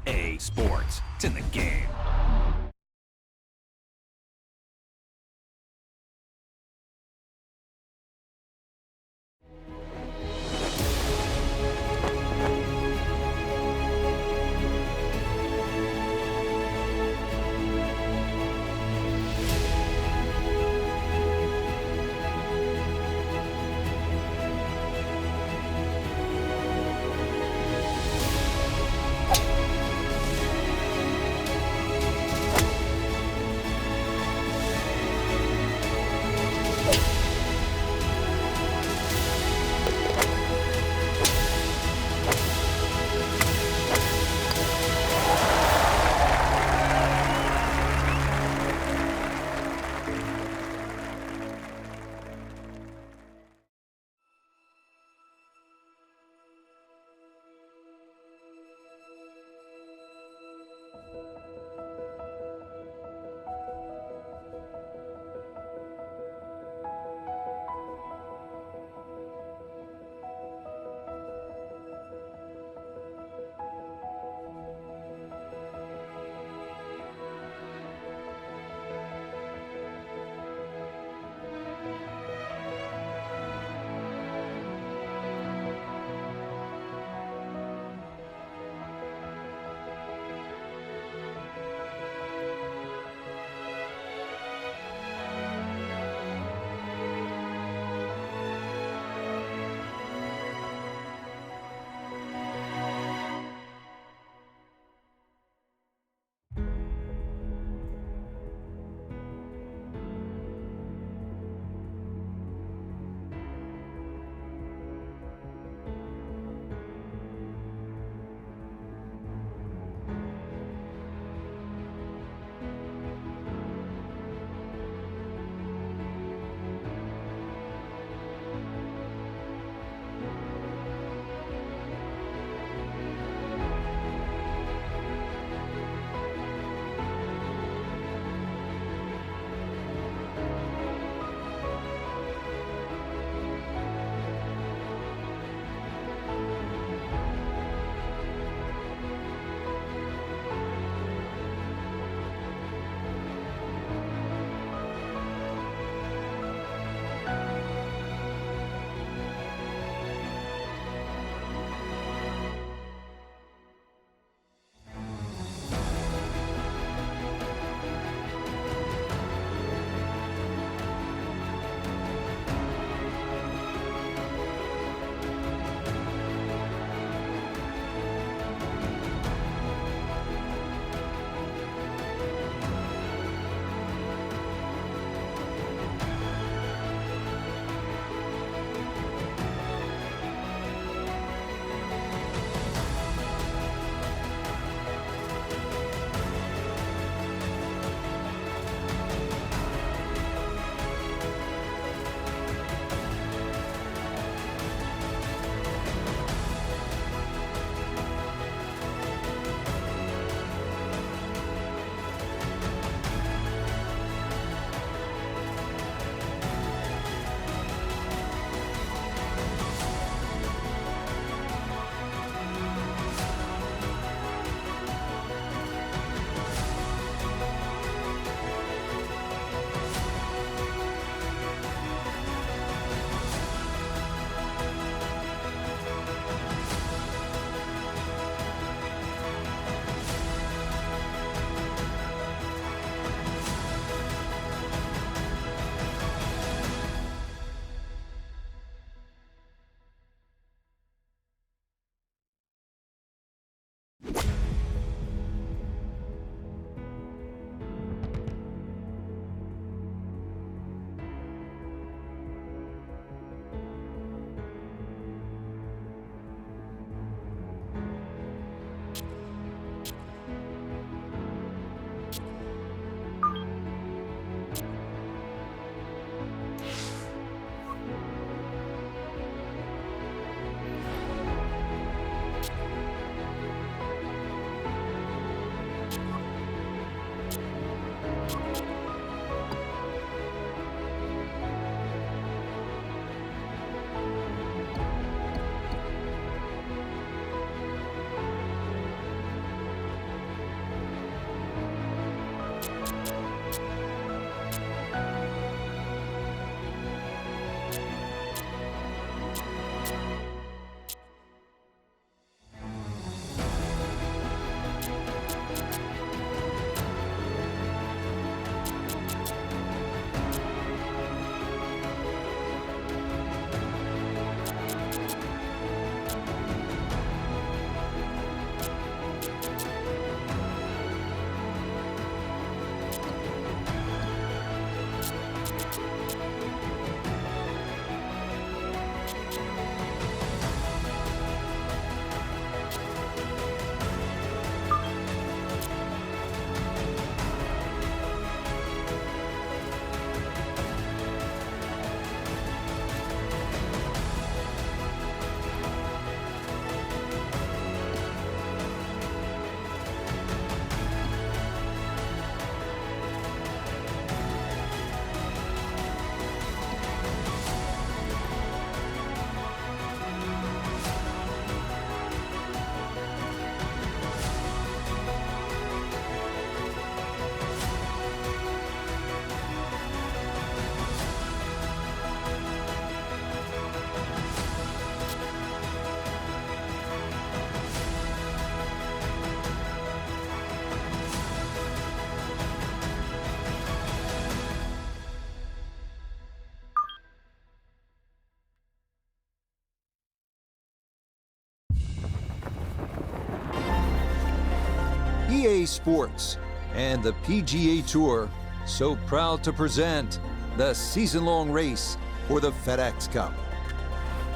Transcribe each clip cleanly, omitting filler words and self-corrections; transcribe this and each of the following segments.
EA Sports. It's in the game. EA Sports and the PGA Tour so proud to present the season-long race for the FedEx Cup.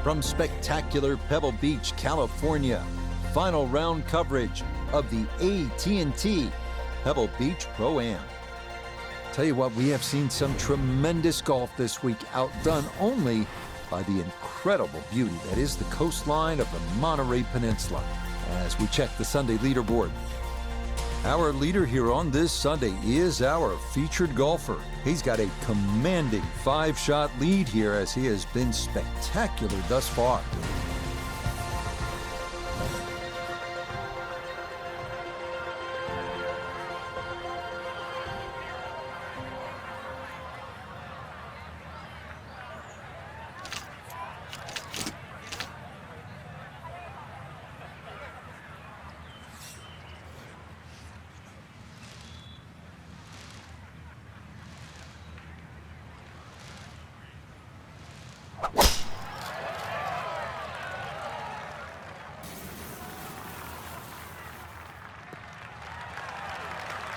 From spectacular Pebble Beach, California, final round coverage of the AT&T Pebble Beach Pro-Am. Tell you what, we have seen some tremendous golf this week, outdone only by the incredible beauty that is the coastline of the Monterey Peninsula. As we check the Sunday leaderboard, our leader here on this Sunday is our featured golfer. He's got a commanding 5-shot lead here as he has been spectacular thus far.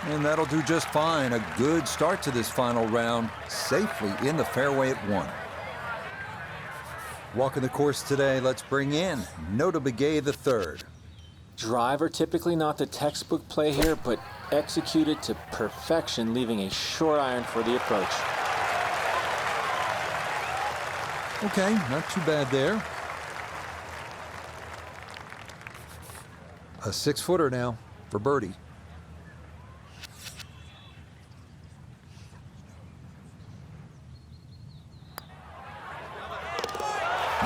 And that'll do just fine. A good start to this final round, safely in the fairway at 1. Walking the course today, let's bring in Nota Begay III. Driver typically not the textbook play here, but executed to perfection, leaving a short iron for the approach. Okay, not too bad there. A 6-footer now for birdie.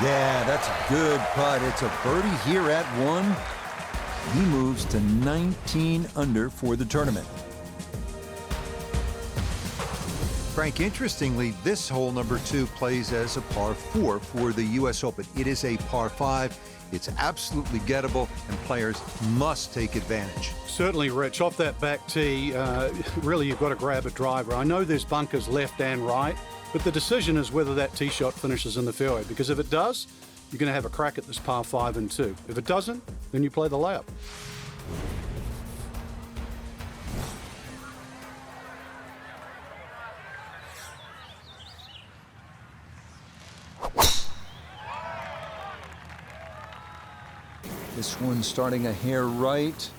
Yeah, that's a good putt. It's a birdie here at 1. He moves to 19 under for the tournament. Frank, interestingly, this hole number 2 plays as a par 4 for the U.S. Open. It is a par 5. It's absolutely gettable, and players must take advantage. Certainly, Rich. Off that back tee, really you've got to grab a driver. I know there's bunkers left and right, but the decision is whether that tee shot finishes in the fairway, because if it does, you're going to have a crack at this par 5 and 2. If it doesn't, then you play the layup. This one starting a hair right.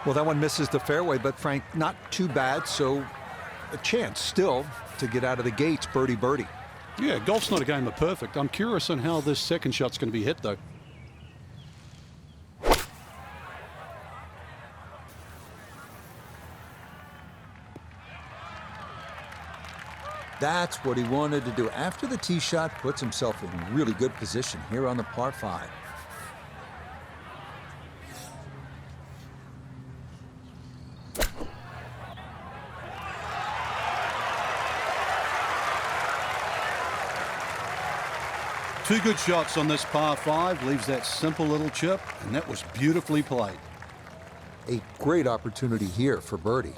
Well, that one misses the fairway, but Frank, not too bad, so a chance still to get out of the gates, birdie. Yeah, golf's not a game of perfect. I'm curious on how this second shot's going to be hit, though. That's what he wanted to do. After the tee shot, puts himself in really good position here on the par 5. Two good shots on this par 5, leaves that simple little chip, and that was beautifully played. A great opportunity here for birdie.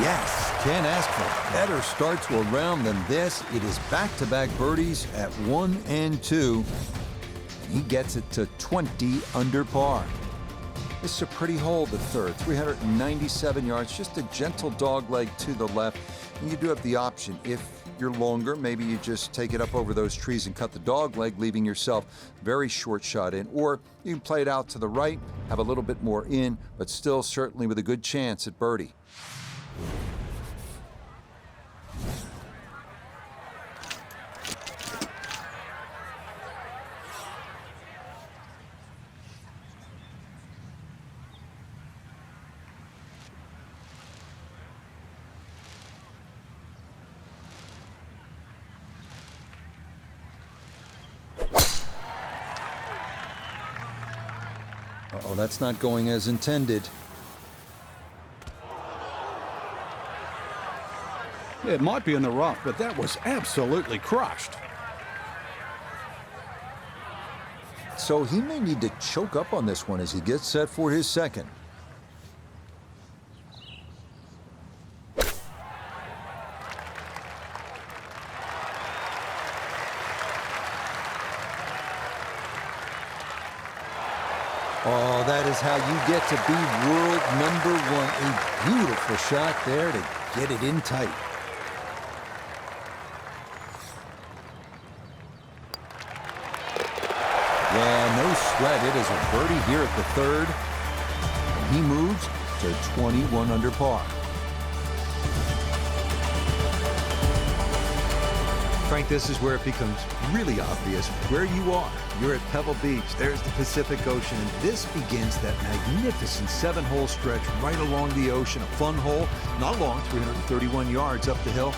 Yes, can't ask for better start to a round than this. It is back-to-back birdies at 1 and 2. And he gets it to 20 under par. This is a pretty hole, the third. 397 yards, just a gentle dogleg to the left. And you do have the option, if you're longer, maybe you just take it up over those trees and cut the dogleg, leaving yourself very short shot in. Or you can play it out to the right, have a little bit more in, but still certainly with a good chance at birdie. Uh-oh, that's not going as intended. Yeah, it might be in the rough, but that was absolutely crushed. So he may need to choke up on this one as he gets set for his second. Oh, that is how you get to be world #1. A beautiful shot there to get it in tight. Yeah, no sweat. It is a birdie here at the third. And he moves to 21 under par. Frank, this is where it becomes really obvious where you are. You're at Pebble Beach. There's the Pacific Ocean. And this begins that magnificent 7-hole stretch right along the ocean. A fun hole, not long, 331 yards up the hill.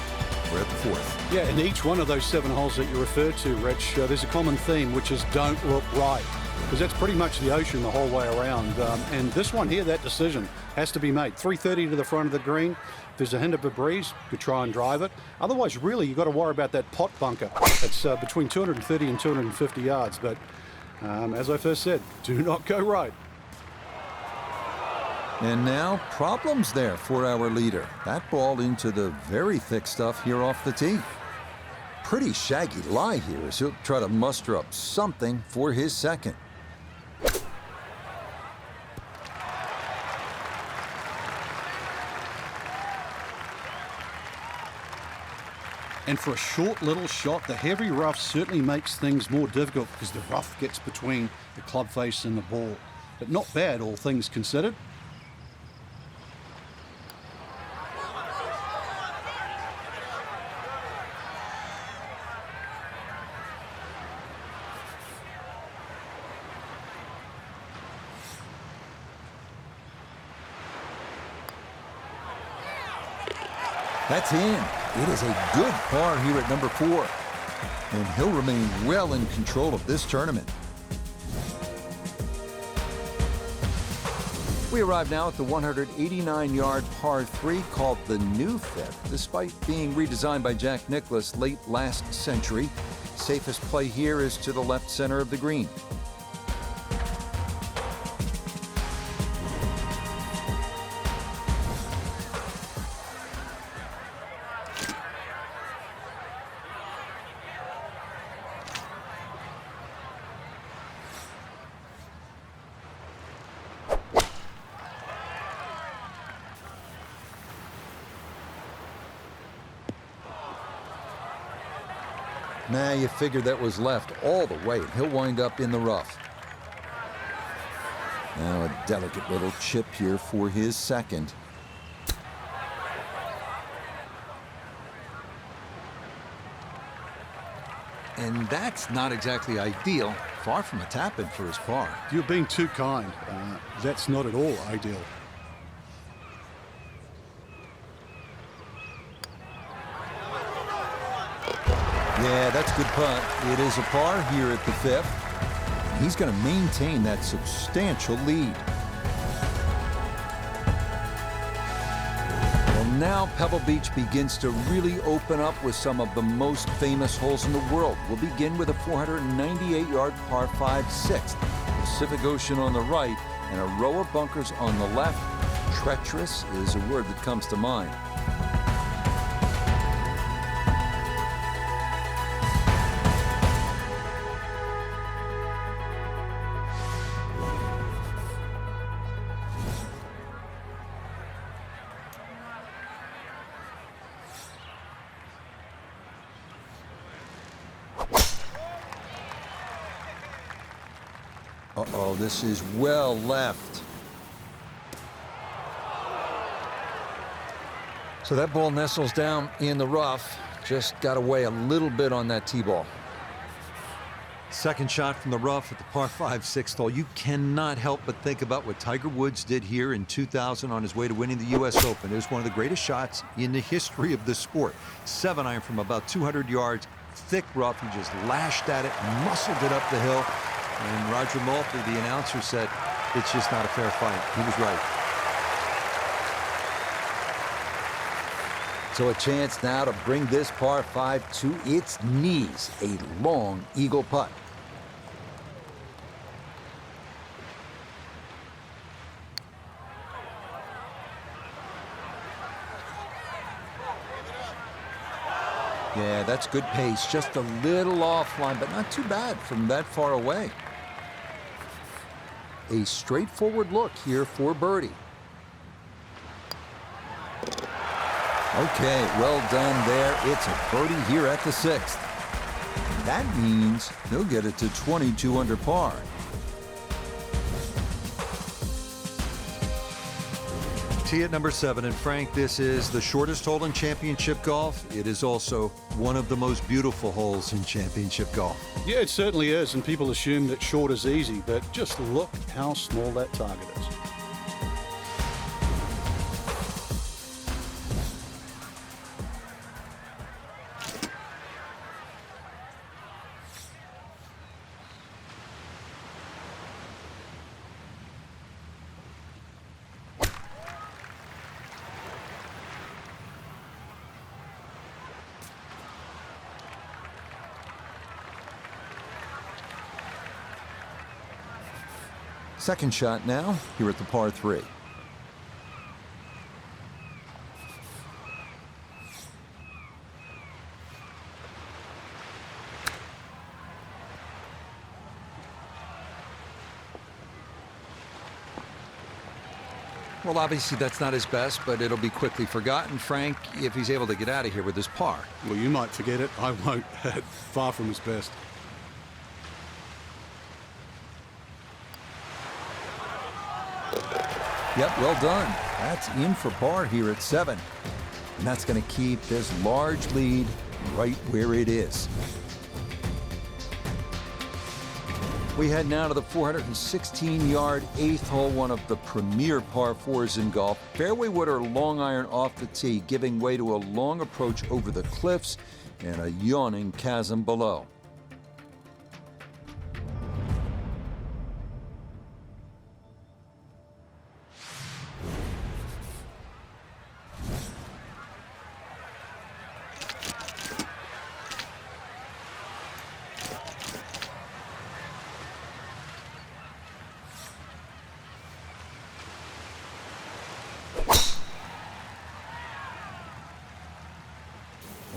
We're at the fourth. Yeah, in each one of those 7 holes that you referred to, Rich, there's a common theme, which is don't look right. Because that's pretty much the ocean the whole way around. And this one here, that decision has to be made. 330 to the front of the green. If there's a hint of a breeze, you could try and drive it. Otherwise, really, you've got to worry about that pot bunker. It's between 230 and 250 yards. But as I first said, do not go right. And now, problems there for our leader. That ball into the very thick stuff here off the tee. Pretty shaggy lie here as he'll try to muster up something for his second. And for a short little shot, the heavy rough certainly makes things more difficult because the rough gets between the club face and the ball. But not bad, all things considered. That's in. It is a good par here at number 4. And he'll remain well in control of this tournament. We arrive now at the 189-yard par 3 called the New Fifth. Despite being redesigned by Jack Nicklaus late last century, safest play here is to the left center of the green. Nah, you figured that was left all the way. He'll wind up in the rough. Now a delicate little chip here for his second. And that's not exactly ideal. Far from a tap-in for his par. You're being too kind. That's not at all ideal. Yeah, that's good putt. It is a par here at the 5th. He's going to maintain that substantial lead. Well, now Pebble Beach begins to really open up with some of the most famous holes in the world. We'll begin with a 498-yard par 5 6th. Pacific Ocean on the right and a row of bunkers on the left. Treacherous is a word that comes to mind. Uh-oh, this is well left. So that ball nestles down in the rough. Just got away a little bit on that tee ball. Second shot from the rough at the par 5 6th hole. You cannot help but think about what Tiger Woods did here in 2000 on his way to winning the U.S. Open. It was one of the greatest shots in the history of the sport. 7-iron from about 200 yards, thick rough. He just lashed at it, muscled it up the hill. And Roger Maltby, the announcer, said, it's just not a fair fight. He was right. So a chance now to bring this par 5 to its knees. A long eagle putt. Yeah, that's good pace. Just a little offline, but not too bad from that far away. A straightforward look here for birdie. Okay, well done there. It's a birdie here at the 6th. That means he'll get it to 22 under par. Tee at number 7, and Frank, this is the shortest hole in championship golf. It is also one of the most beautiful holes in championship golf. Yeah, it certainly is, and people assume that short is easy, but just look how small that target is. Second shot now here at the par 3. Well, obviously that's not his best, but it'll be quickly forgotten, Frank, if he's able to get out of here with his par. Well, you might forget it. I won't. Far from his best. Yep, well done. That's in for par here at 7. And that's going to keep this large lead right where it is. We head now to the 416-yard 8th hole, one of the premier par 4s in golf. Fairway wood or long iron off the tee, giving way to a long approach over the cliffs and a yawning chasm below.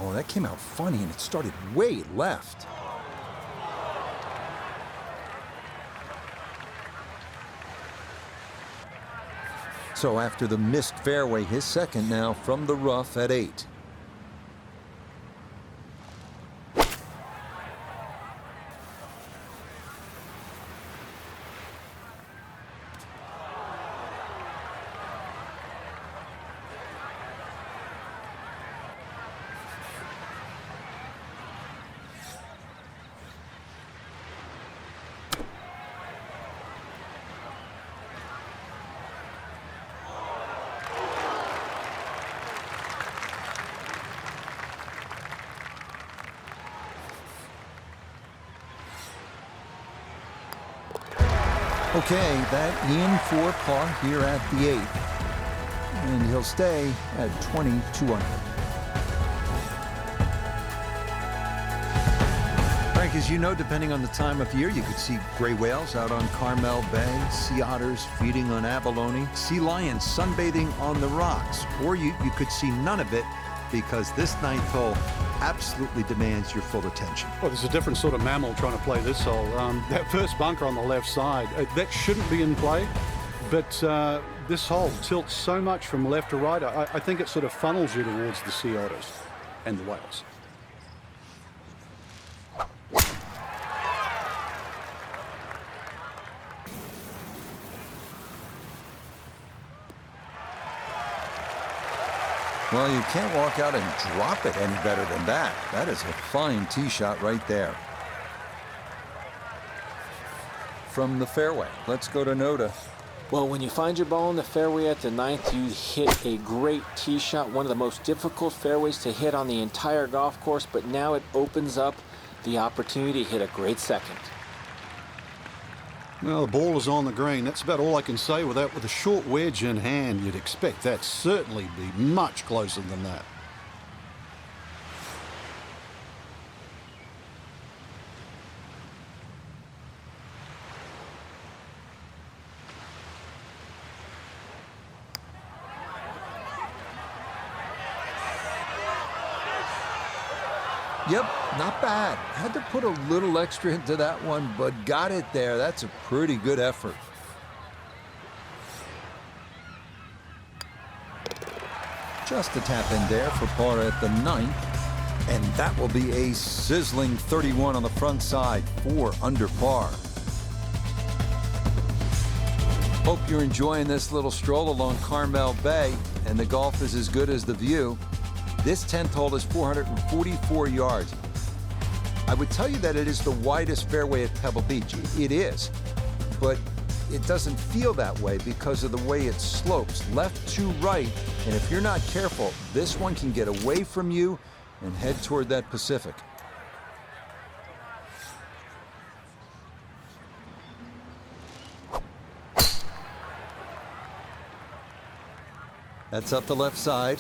Oh, that came out funny, and it started way left. So after the missed fairway, his second now from the rough at 8. Okay, that in for par here at the 8th. And he'll stay at 22 under. Frank, as you know, depending on the time of year, you could see gray whales out on Carmel Bay, sea otters feeding on abalone, sea lions sunbathing on the rocks, or you could see none of it because this 9th hole absolutely demands your full attention. Well, there's a different sort of mammal trying to play this hole. That first bunker on the left side, that shouldn't be in play, but this hole tilts so much from left to right, I think it sort of funnels you towards the sea otters and the whales. Well, you can't walk out and drop it any better than that. That is a fine tee shot right there. From the fairway, let's go to Noda. Well, when you find your ball in the fairway at the 9th, you hit a great tee shot, one of the most difficult fairways to hit on the entire golf course, but now it opens up the opportunity to hit a great second. Well, the ball is on the green. That's about all I can say with that. With a short wedge in hand, you'd expect that certainly be much closer than that. Yep, not bad. Had to put a little extra into that one, but got it there. That's a pretty good effort. Just a tap in there for par at the 9th. And that will be a sizzling 31 on the front side, 4 under par. Hope you're enjoying this little stroll along Carmel Bay, and the golf is as good as the view. This 10th hole is 444 yards. I would tell you that it is the widest fairway at Pebble Beach. It is, but it doesn't feel that way because of the way it slopes left to right. And if you're not careful, this one can get away from you and head toward that Pacific. That's up the left side.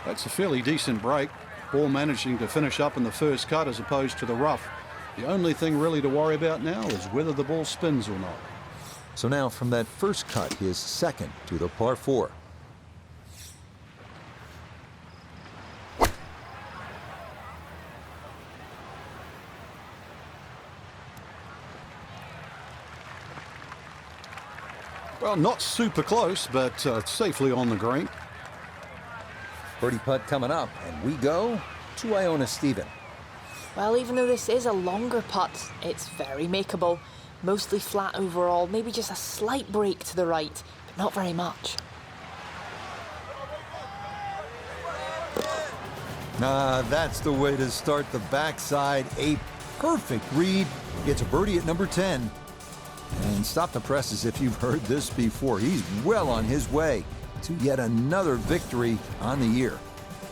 That's a fairly decent break. Ball managing to finish up in the first cut as opposed to the rough. The only thing really to worry about now is whether the ball spins or not. So now from that first cut, his second to the par 4. Well, not super close, but safely on the green. Birdie putt coming up, and we go to Iona Stephen. Well, even though this is a longer putt, it's very makeable. Mostly flat overall, maybe just a slight break to the right, but not very much. That's the way to start the backside. A perfect read. Gets a birdie at number 10. And stop the presses if you've heard this before. He's well on his way to yet another victory on the year.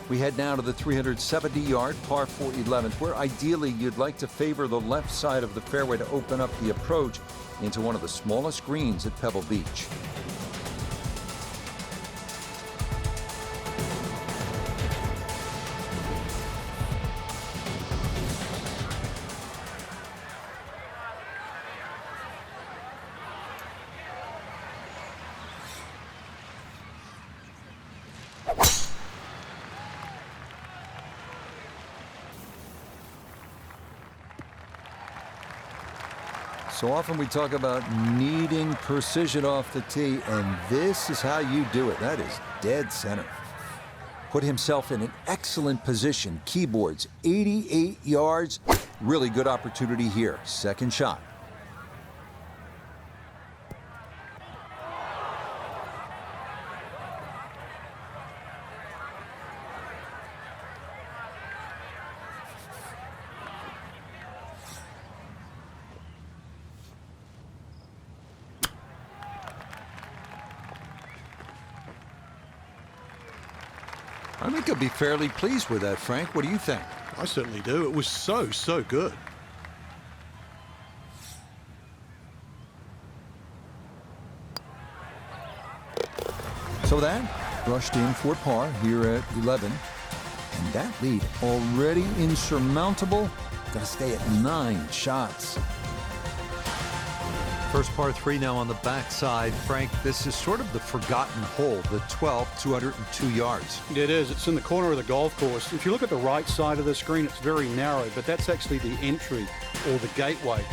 We head now to the 370-yard par 4 11th, where ideally you'd like to favor the left side of the fairway to open up the approach into one of the smallest greens at Pebble Beach. So often we talk about needing precision off the tee, and this is how you do it. That is dead center. Put himself in an excellent position. Keyboards, 88 yards. Really good opportunity here. Second shot. I think he'll be fairly pleased with that, Frank. What do you think? I certainly do. It was so good. So that brushed in for par here at 11. And that lead already insurmountable. Going to stay at 9 shots. First par 3 now on the backside. Frank, this is sort of the forgotten hole, the 12th, 202 yards. It is. It's in the corner of the golf course. If you look at the right side of the screen, it's very narrow, but that's actually the entry or the gateway.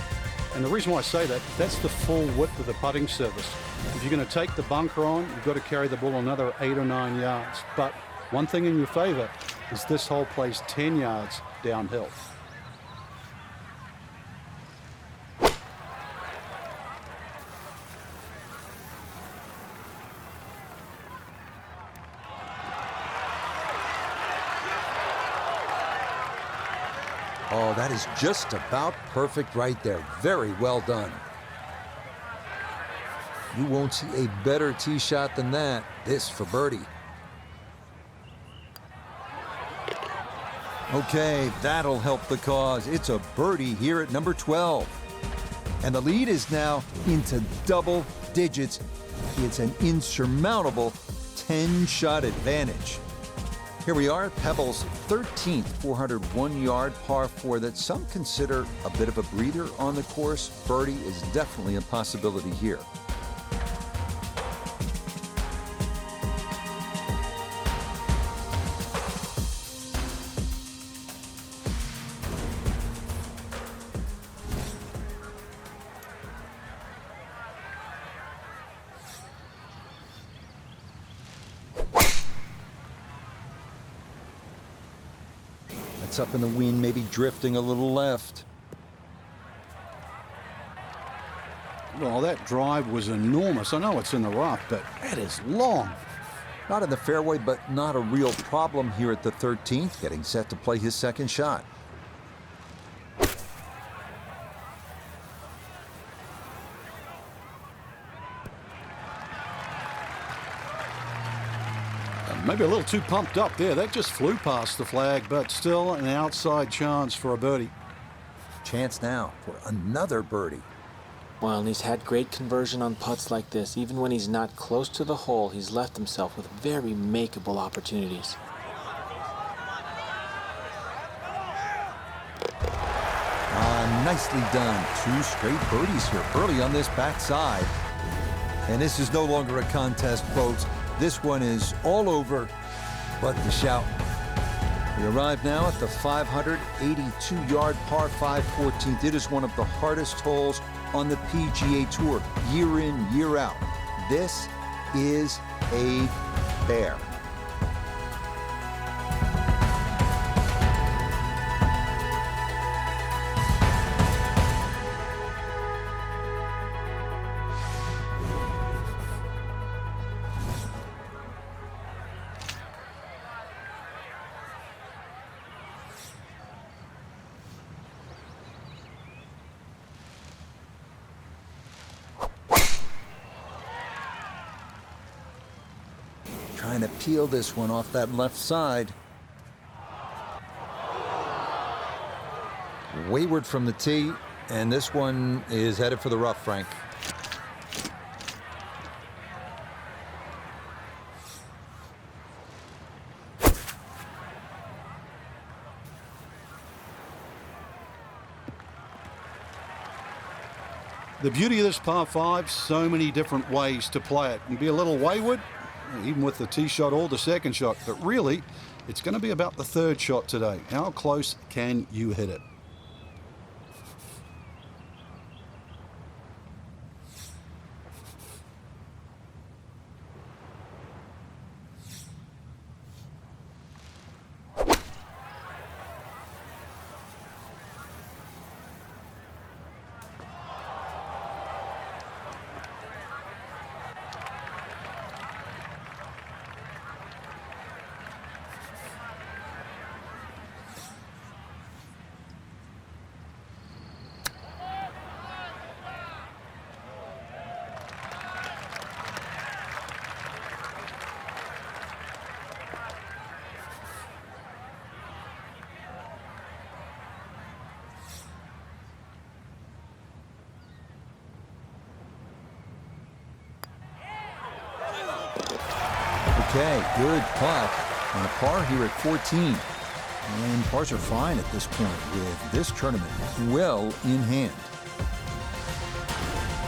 And the reason why I say that, that's the full width of the putting surface. If you're going to take the bunker on, you've got to carry the ball another 8 or 9 yards. But one thing in your favor is this hole plays 10 yards downhill. Oh, that is just about perfect right there. Very well done. You won't see a better tee shot than that. This for birdie. Okay, that'll help the cause. It's a birdie here at number 12. And the lead is now into double digits. It's an insurmountable 10-shot advantage. Here we are at Pebble's 13th 401-yard par 4 that some consider a bit of a breather on the course. Birdie is definitely a possibility here. Gets up in the wind, maybe drifting a little left. Well, that drive was enormous. I know it's in the rough, but that is long. Not in the fairway, but not a real problem here at the 13th. Getting set to play his second shot. Maybe a little too pumped up there. That just flew past the flag, but still an outside chance for a birdie. Chance now for another birdie. Well, and he's had great conversion on putts like this. Even when he's not close to the hole, he's left himself with very makeable opportunities. Nicely done. 2 straight birdies here early on this backside. And this is no longer a contest, folks. This one is all over but the shout. We arrive now at the 582-yard par 5 14th. It is one of the hardest holes on the PGA Tour, year in, year out. This is a bear. Trying to peel this one off that left side. Wayward from the tee, and this one is headed for the rough, Frank. The beauty of this par 5, so many different ways to play it. And be a little wayward, even with the tee shot or the second shot. But really, it's going to be about the third shot today. How close can you hit it? Okay, good putt on a par here at 14. And pars are fine at this point with this tournament well in hand.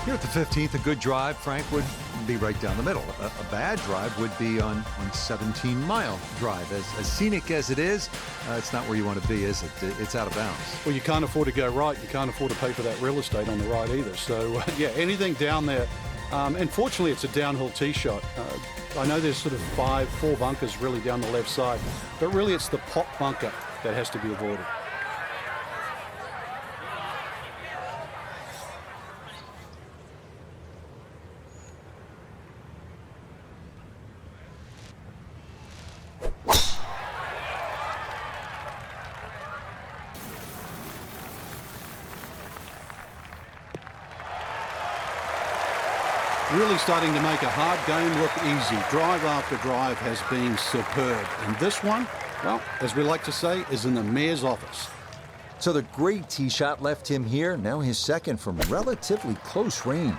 Here at the 15th, a good drive, Frank, would be right down the middle. A bad drive would be on 17-mile drive. As scenic as it is, it's not where you want to be, is it? It's out of bounds. Well, you can't afford to go right. You can't afford to pay for that real estate on the right either. So, yeah, anything down there. And fortunately, it's a downhill tee shot. I know there's sort of 4 bunkers really down the left side, but really it's the pop bunker that has to be avoided. Really starting to make a hard game look easy. Drive after drive has been superb. And this one, well, as we like to say, is in the mayor's office. So the great tee shot left him here. Now his second from relatively close range.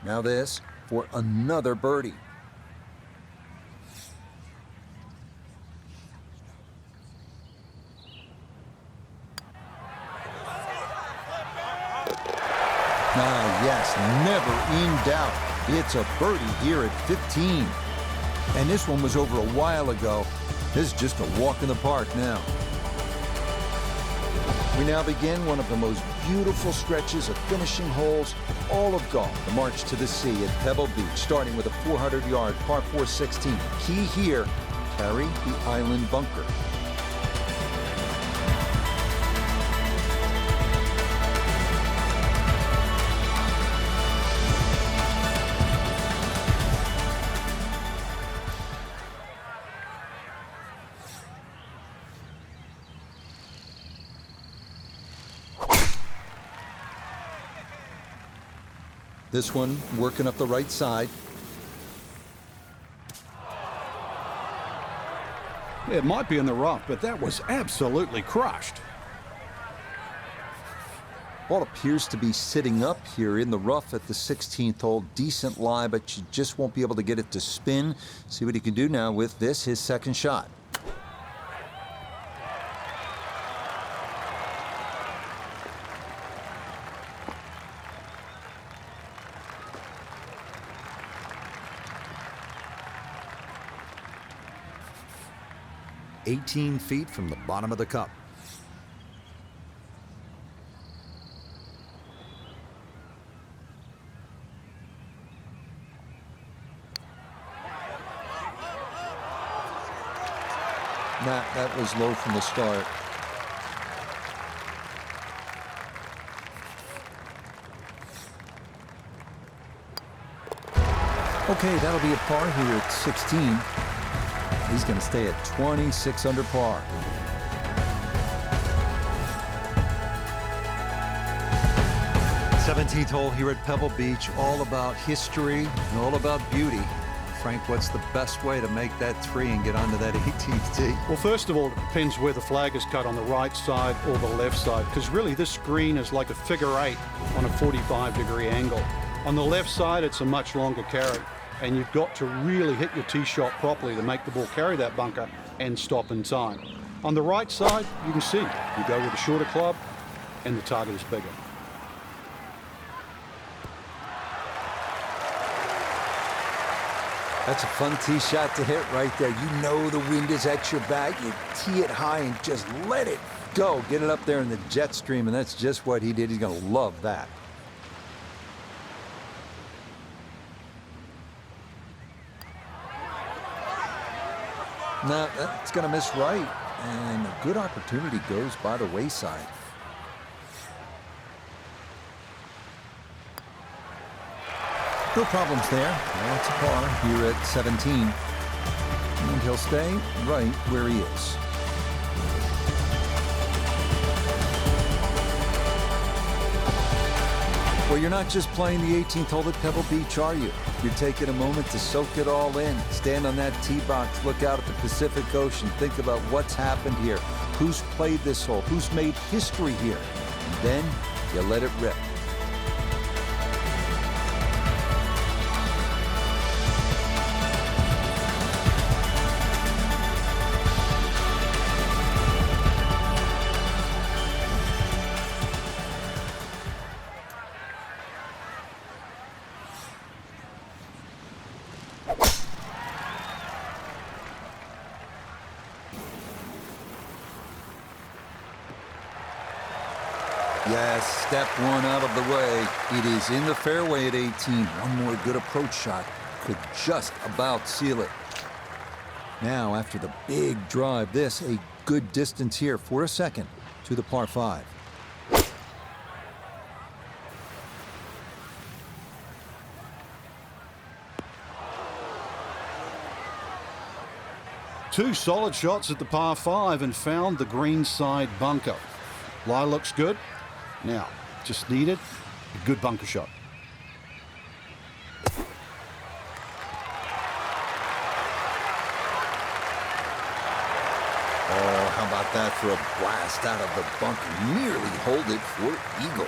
Now this for another birdie. Yes, never in doubt. It's a birdie here at 15. And this one was over a while ago. This is just a walk in the park now. We now begin one of the most beautiful stretches of finishing holes in all of golf. The march to the sea at Pebble Beach, starting with a 400-yard par 4 16. Key here, carry the island bunker. This one working up the right side. It might be in the rough, but that was absolutely crushed. Ball appears to be sitting up here in the rough at the 16th hole. Decent lie, but you just won't be able to get it to spin. See what he can do now with this, his second shot. "18 feet from the bottom of the cup." That was low from the start. Okay, that'll be a par here at 16. He's going to stay at 26 under par. "17th hole here at Pebble Beach, all about history and all about beauty." Frank, what's the best way to make that three and get onto that 18th tee? Well, first of all, it depends where the flag is cut, on the right side or the left side, because really this green is like a figure 8 on a 45-degree angle. On the left side, it's a much longer carry, and you've got to really hit your tee shot properly to make the ball carry that bunker and stop in time. On the right side, you can see you go with a shorter club and the target is bigger. That's a fun tee shot to hit right there. You know the wind is at your back. You tee it high and just let it go. Get it up there in the jet stream, and that's just what he did. He's going to love that. Now, that's going to miss right, and a good opportunity goes by the wayside. No problems there. Well, it's a par here at 17. And he'll stay right where he is. Well, you're not just playing the 18th hole at Pebble Beach, are you? You're taking a moment to soak it all in. Stand on that tee box, look out at the Pacific Ocean, think about what's happened here, who's played this hole, who's made history here. And then you let it rip. Yes, step one out of the way. It is in the fairway at 18. One more good approach shot could just about seal it. Now, after the big drive, this a good distance here for a second to the par 5. Two solid shots at the par 5 and found the green side bunker. Lie looks good. Now, just needed a good bunker shot. Oh, how about that for a blast out of the bunker? Nearly hold it for eagle.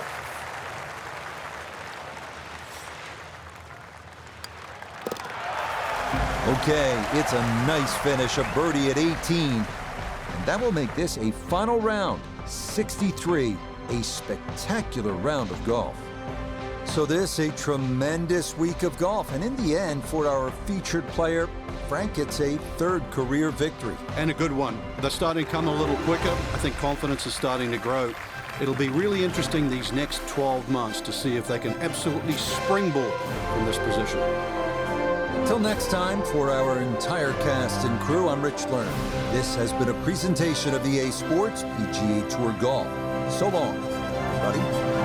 Okay, it's a nice finish, a birdie at 18. And that will make this a final round, 63. A spectacular round of golf. So this, a tremendous week of golf. And in the end, for our featured player, Frank, it's a third career victory. And a good one. They're starting to come a little quicker. I think confidence is starting to grow. It'll be really interesting these next 12 months to see if they can absolutely springboard from this position. Till next time, for our entire cast and crew, I'm Rich Lerner. This has been a presentation of EA Sports PGA Tour Golf. So long, everybody.